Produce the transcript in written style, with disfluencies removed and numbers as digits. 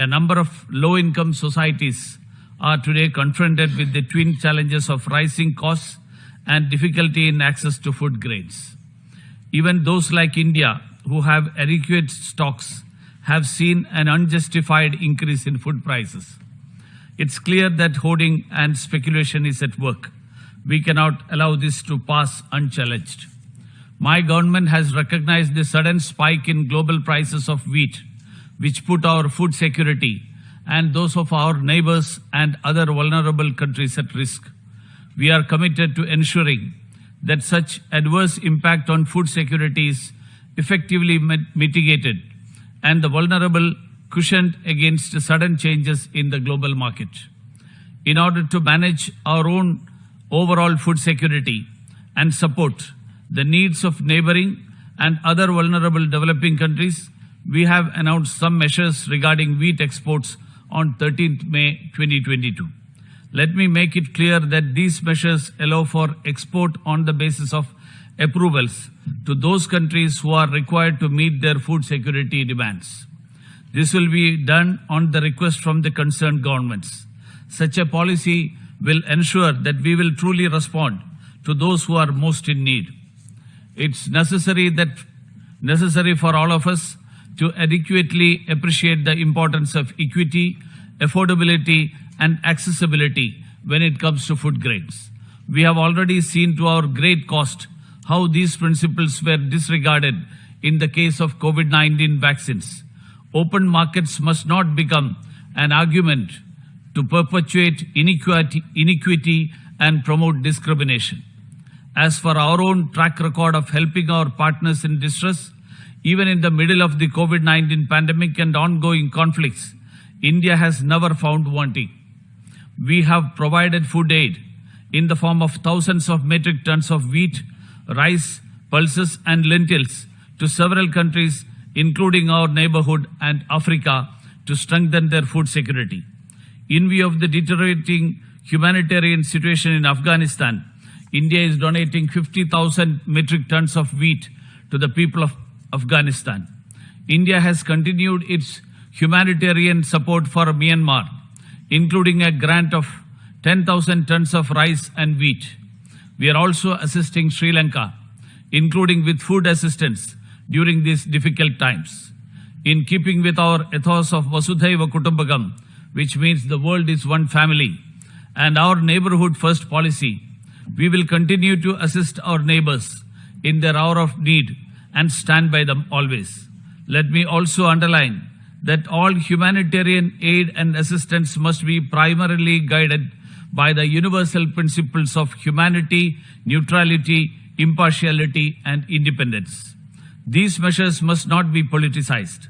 A number of low-income societies are today confronted with the twin challenges of rising costs and difficulty in access to food grains. Even those like India, who have adequate stocks, have seen an unjustified increase in food prices. It's clear that hoarding and speculation is at work. We cannot allow this to pass unchallenged. My government has recognized the sudden spike in global prices of wheat, which put our food security and those of our neighbors and other vulnerable countries at risk. We are committed to ensuring that such adverse impact on food security is effectively mitigated and the vulnerable cushioned against sudden changes in the global market. In order to manage our own overall food security and support the needs of neighboring and other vulnerable developing countries, we have announced some measures regarding wheat exports on 13th May 2022. Let me make it clear that these measures allow for export on the basis of approvals to those countries who are required to meet their food security demands. This will be done on the request from the concerned governments. Such a policy will ensure that we will truly respond to those who are most in need. It's necessary for all of us to adequately appreciate the importance of equity, affordability, and accessibility when it comes to food grains. We have already seen to our great cost how these principles were disregarded in the case of COVID-19 vaccines. Open markets must not become an argument to perpetuate inequity and promote discrimination. As for our own track record of helping our partners in distress, even in the middle of the COVID-19 pandemic and ongoing conflicts, India has never found wanting. We have provided food aid in the form of thousands of metric tons of wheat, rice, pulses, and lentils to several countries, including our neighborhood and Africa, to strengthen their food security. In view of the deteriorating humanitarian situation in Afghanistan, India is donating 50,000 metric tons of wheat to the people of Afghanistan. India has continued its humanitarian support for Myanmar, including a grant of 10,000 tons of rice and wheat. We are also assisting Sri Lanka, including with food assistance during these difficult times. In keeping with our ethos of Vasudhaiva Kutumbakam, which means the world is one family, and our neighborhood first policy, we will continue to assist our neighbors in their hour of need and stand by them always. Let me also underline that all humanitarian aid and assistance must be primarily guided by the universal principles of humanity, neutrality, impartiality, and independence. These measures must not be politicized.